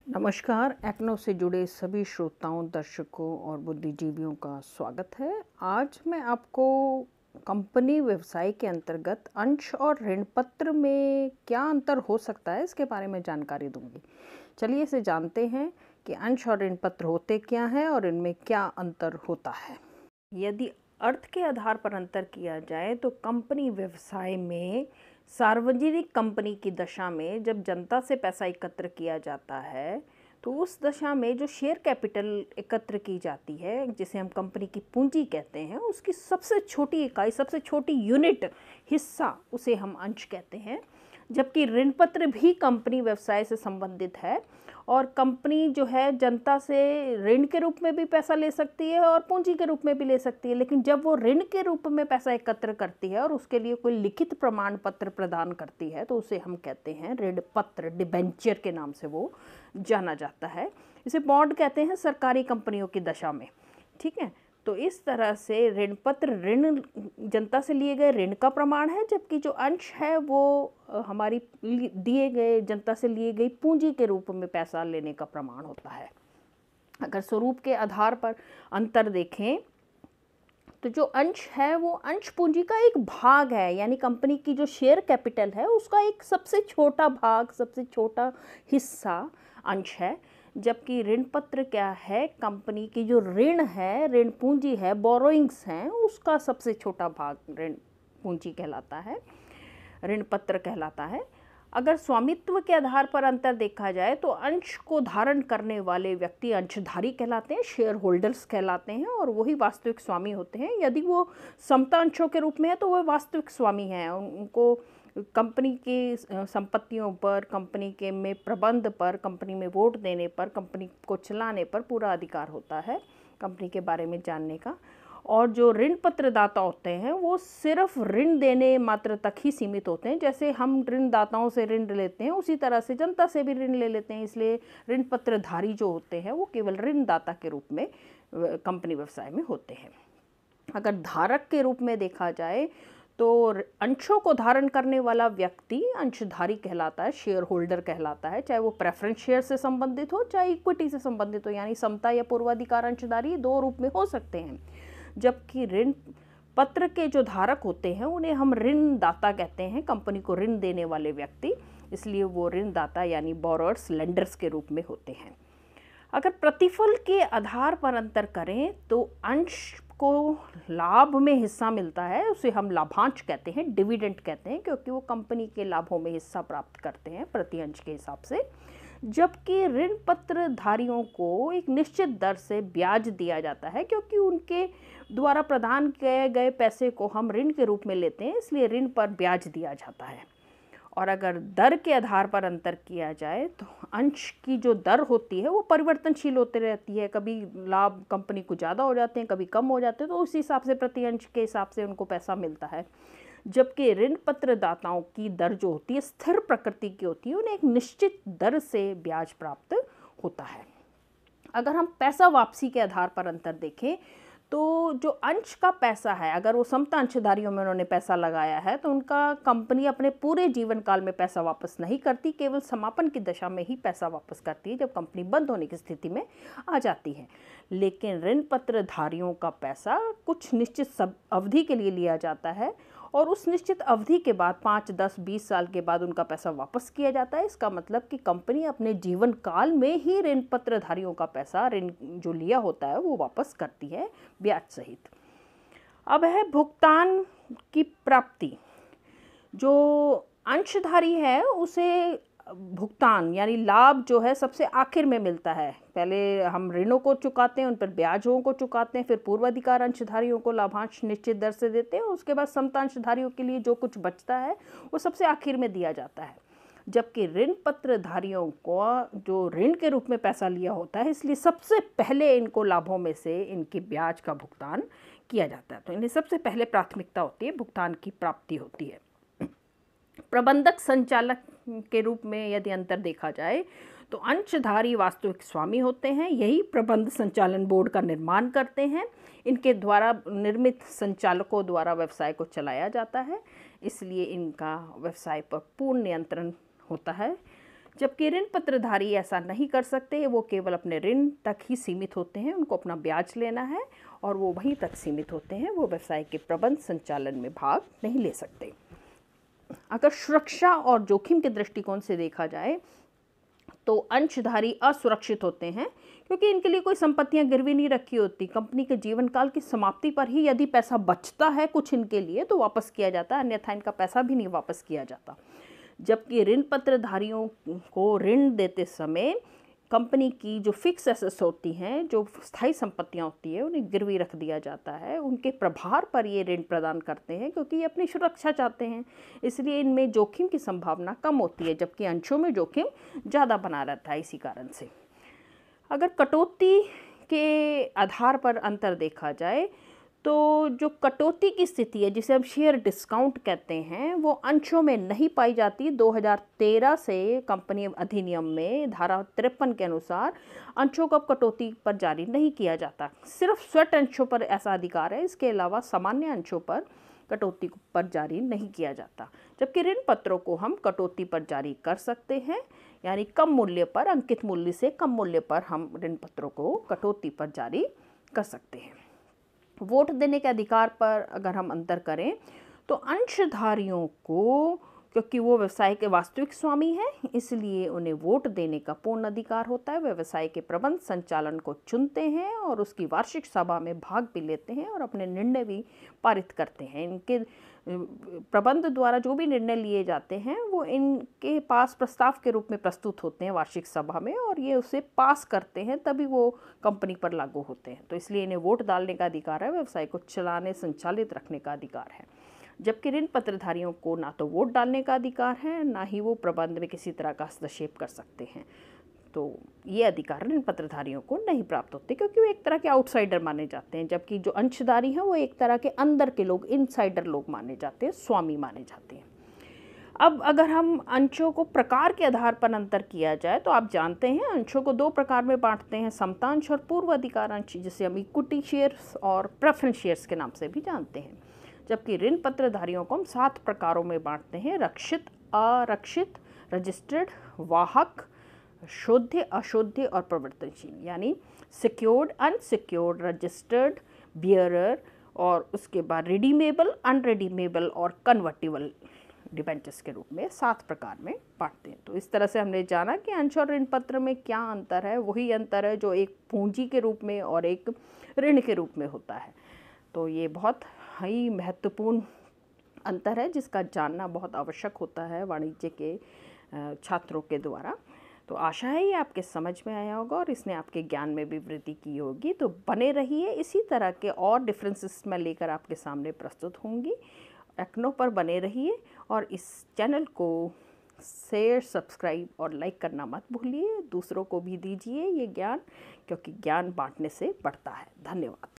नमस्कार। एक्नो से जुड़े सभी श्रोताओं, दर्शकों और बुद्धिजीवियों का स्वागत है। आज मैं आपको कंपनी व्यवसाय के अंतर्गत अंश और ऋण पत्र में क्या अंतर हो सकता है, इसके बारे में जानकारी दूंगी। चलिए इसे जानते हैं कि अंश और ऋण पत्र होते क्या हैं और इनमें क्या अंतर होता है। यदि अर्थ के आधार पर अंतर किया जाए तो कंपनी व्यवसाय में सार्वजनिक कंपनी की दशा में जब जनता से पैसा एकत्र किया जाता है तो उस दशा में जो शेयर कैपिटल एकत्र की जाती है, जिसे हम कंपनी की पूंजी कहते हैं, उसकी सबसे छोटी इकाई, सबसे छोटी यूनिट, हिस्सा, उसे हम अंश कहते हैं। जबकि ऋण पत्र भी कंपनी व्यवसाय से संबंधित है और कंपनी जो है जनता से ऋण के रूप में भी पैसा ले सकती है और पूंजी के रूप में भी ले सकती है। लेकिन जब वो ऋण के रूप में पैसा एकत्र करती है और उसके लिए कोई लिखित प्रमाण पत्र प्रदान करती है तो उसे हम कहते हैं ऋण पत्र, डिबेंचर के नाम से वो जाना जाता है। इसे बॉन्ड कहते हैं सरकारी कंपनियों की दशा में। ठीक है, तो इस तरह से ऋण पत्र ऋण जनता से लिए गए ऋण का प्रमाण है, जबकि जो अंश है वो हमारी दिए गए जनता से लिए गई पूंजी के रूप में पैसा लेने का प्रमाण होता है। अगर स्वरूप के आधार पर अंतर देखें तो जो अंश है वो अंश पूंजी का एक भाग है, यानी कंपनी की जो शेयर कैपिटल है उसका एक सबसे छोटा भाग, सबसे छोटा हिस्सा अंश है। जबकि ऋण पत्र क्या है, कंपनी की जो ऋण है, ऋण पूंजी है, बोरोइंग्स हैं, उसका सबसे छोटा भाग ऋण पूंजी कहलाता है, ऋण पत्र कहलाता है। अगर स्वामित्व के आधार पर अंतर देखा जाए तो अंश को धारण करने वाले व्यक्ति अंशधारी कहलाते हैं, शेयर होल्डर्स कहलाते हैं, और वही वास्तविक स्वामी होते हैं। यदि वो समता अंशों के रूप में है तो वह वास्तविक स्वामी हैं। उनको कंपनी की संपत्तियों पर, कंपनी के में प्रबंध पर, कंपनी में वोट देने पर, कंपनी को चलाने पर पूरा अधिकार होता है, कंपनी के बारे में जानने का। और जो ऋण पत्रदाता होते हैं वो सिर्फ ऋण देने मात्र तक ही सीमित होते हैं। जैसे हम ऋणदाताओं से ऋण लेते हैं उसी तरह से जनता से भी ऋण ले लेते हैं। इसलिए ऋण पत्रधारी जो होते हैं वो केवल ऋणदाता के रूप में कंपनी व्यवसाय में होते हैं। अगर धारक के रूप में देखा जाए तो अंशों को धारण करने वाला व्यक्ति अंशधारी कहलाता है, शेयर होल्डर कहलाता है, चाहे वो प्रेफरेंस शेयर से संबंधित हो चाहे इक्विटी से संबंधित हो, यानी समता या पूर्वाधिकार अंशधारी दो रूप में हो सकते हैं। जबकि ऋण पत्र के जो धारक होते हैं उन्हें हम ऋणदाता कहते हैं, कंपनी को ऋण देने वाले व्यक्ति, इसलिए वो ऋणदाता यानी बोरोअर्स, लेंडर्स के रूप में होते हैं। अगर प्रतिफल के आधार पर अंतर करें तो अंश को लाभ में हिस्सा मिलता है, उसे हम लाभांश कहते हैं, डिविडेंड कहते हैं, क्योंकि वो कंपनी के लाभों में हिस्सा प्राप्त करते हैं प्रति अंश के हिसाब से। जबकि ऋण पत्रधारियों को एक निश्चित दर से ब्याज दिया जाता है, क्योंकि उनके द्वारा प्रदान किए गए पैसे को हम ऋण के रूप में लेते हैं, इसलिए ऋण पर ब्याज दिया जाता है। और अगर दर के आधार पर अंतर किया जाए तो अंश की जो दर होती है वो परिवर्तनशील होती रहती है। कभी लाभ कंपनी को ज़्यादा हो जाते हैं, कभी कम हो जाते हैं, तो उस हिसाब से प्रति अंश के हिसाब से उनको पैसा मिलता है। जबकि ऋण पत्रदाताओं की दर जो होती है स्थिर प्रकृति की होती है, उन्हें एक निश्चित दर से ब्याज प्राप्त होता है। अगर हम पैसा वापसी के आधार पर अंतर देखें तो जो अंश का पैसा है, अगर वो समता अंशधारियों में उन्होंने पैसा लगाया है तो उनका कंपनी अपने पूरे जीवन काल में पैसा वापस नहीं करती, केवल समापन की दशा में ही पैसा वापस करती है, जब कंपनी बंद होने की स्थिति में आ जाती है। लेकिन ऋण पत्रधारियों का पैसा कुछ निश्चित अवधि के लिए लिया जाता है और उस निश्चित अवधि के बाद 5, 10, 20 साल के बाद उनका पैसा वापस किया जाता है। इसका मतलब कि कंपनी अपने जीवन काल में ही ऋण पत्रधारियों का पैसा, ऋण जो लिया होता है, वो वापस करती है ब्याज सहित। अब है भुगतान की प्राप्ति। जो अंशधारी है उसे भुगतान यानी लाभ जो है सबसे आखिर में मिलता है। पहले हम ऋणों को चुकाते हैं, उन पर ब्याजों को चुकाते हैं, फिर पूर्वाधिकार अंशधारियों को लाभांश निश्चित दर से देते हैं, उसके बाद समता अंशधारियों के लिए जो कुछ बचता है वो सबसे आखिर में दिया जाता है। जबकि ऋण पत्रधारियों को जो ऋण के रूप में पैसा लिया होता है, इसलिए सबसे पहले इनको लाभों में से इनकी ब्याज का भुगतान किया जाता है। तो इन्हें सबसे पहले प्राथमिकता होती है, भुगतान की प्राप्ति होती है। प्रबंधक संचालक के रूप में यदि अंतर देखा जाए तो अंशधारी वास्तविक स्वामी होते हैं, यही प्रबंध संचालन बोर्ड का निर्माण करते हैं, इनके द्वारा निर्मित संचालकों द्वारा व्यवसाय को चलाया जाता है, इसलिए इनका व्यवसाय पर पूर्ण नियंत्रण होता है। जबकि ऋण पत्रधारी ऐसा नहीं कर सकते, वो केवल अपने ऋण तक ही सीमित होते हैं, उनको अपना ब्याज लेना है और वो वहीं तक सीमित होते हैं, वो व्यवसाय के प्रबंध संचालन में भाग नहीं ले सकते। अगर सुरक्षा और जोखिम के दृष्टिकोण से देखा जाए तो अंशधारी असुरक्षित होते हैं, क्योंकि इनके लिए कोई संपत्तियां गिरवी नहीं रखी होती। कंपनी के जीवन काल की समाप्ति पर ही यदि पैसा बचता है कुछ इनके लिए तो वापस किया जाता है, अन्यथा इनका पैसा भी नहीं वापस किया जाता। जबकि ऋण पत्रधारियों को ऋण देते समय कंपनी की जो फिक्स एसेट्स होती हैं, जो स्थायी संपत्तियां होती है, उन्हें गिरवी रख दिया जाता है। उनके प्रभार पर ये ऋण प्रदान करते हैं क्योंकि ये अपनी सुरक्षा चाहते हैं, इसलिए इनमें जोखिम की संभावना कम होती है, जबकि अंशों में जोखिम ज़्यादा बना रहता है। इसी कारण से अगर कटौती के आधार पर अंतर देखा जाए तो जो कटौती की स्थिति है, जिसे हम शेयर डिस्काउंट कहते हैं, वो अंशों में नहीं पाई जाती। 2013 से कंपनी अधिनियम में धारा 53 के अनुसार अंशों को कटौती पर जारी नहीं किया जाता, सिर्फ स्वैट अंशों पर ऐसा अधिकार है। इसके अलावा सामान्य अंशों पर कटौती पर जारी नहीं किया जाता। जबकि ऋण पत्रों को हम कटौती पर जारी कर सकते हैं, यानी कम मूल्य पर, अंकित मूल्य से कम मूल्य पर हम ऋण पत्रों को कटौती पर जारी कर सकते हैं। वोट देने के अधिकार पर अगर हम अंतर करें तो अंशधारियों को, क्योंकि वो व्यवसाय के वास्तविक स्वामी हैं, इसलिए उन्हें वोट देने का पूर्ण अधिकार होता है। वे व्यवसाय के प्रबंध संचालन को चुनते हैं और उसकी वार्षिक सभा में भाग भी लेते हैं और अपने निर्णय भी पारित करते हैं। इनके प्रबंध द्वारा जो भी निर्णय लिए जाते हैं वो इनके पास प्रस्ताव के रूप में प्रस्तुत होते हैं वार्षिक सभा में, और ये उसे पास करते हैं, तभी वो कंपनी पर लागू होते हैं। तो इसलिए इन्हें वोट डालने का अधिकार है, व्यवसाय को चलाने संचालित रखने का अधिकार है। जबकि ऋण पत्रधारियों को ना तो वोट डालने का अधिकार है, ना ही वो प्रबंध में किसी तरह का हस्तक्षेप कर सकते हैं। तो ये अधिकार ऋण पत्रधारियों को नहीं प्राप्त होते, क्योंकि वो एक तरह के आउटसाइडर माने जाते हैं। जबकि जो अंशधारी हैं वो एक तरह के अंदर के लोग, इनसाइडर लोग माने जाते हैं, स्वामी माने जाते हैं। अब अगर हम अंशों को प्रकार के आधार पर अंतर किया जाए तो आप जानते हैं अंशों को दो प्रकार में बांटते हैं, समतांश और पूर्व अधिकार अंश, जिसे हम इक्विटी शेयर्स और प्रेफरेंस शेयर्स के नाम से भी जानते हैं। जबकि ऋण पत्रधारियों को हम 7 प्रकारों में बांटते हैं: रक्षित, आरक्षित, रजिस्टर्ड, वाहक, शोध्य, अशोध्य और परिवर्तनशील, यानी सिक्योर्ड, अनसिक्योर्ड, रजिस्टर्ड, बियरर, और उसके बाद रिडीमेबल, अनरिडीमेबल और कन्वर्टिबल डिबेंचर्स के रूप में 7 प्रकार में बांटते हैं। तो इस तरह से हमने जाना कि अंश और ऋण पत्र में क्या अंतर है। वही अंतर है जो एक पूंजी के रूप में और एक ऋण के रूप में होता है। तो ये बहुत ही महत्वपूर्ण अंतर है जिसका जानना बहुत आवश्यक होता है वाणिज्य के छात्रों के द्वारा। तो आशा है ये आपके समझ में आया होगा और इसने आपके ज्ञान में भी वृद्धि की होगी। तो बने रहिए, इसी तरह के और डिफरेंसेस मैं लेकर आपके सामने प्रस्तुत होंगी। एक्नो पर बने रहिए और इस चैनल को शेयर, सब्सक्राइब और लाइक करना मत भूलिए। दूसरों को भी दीजिए ये ज्ञान, क्योंकि ज्ञान बांटने से बढ़ता है। धन्यवाद।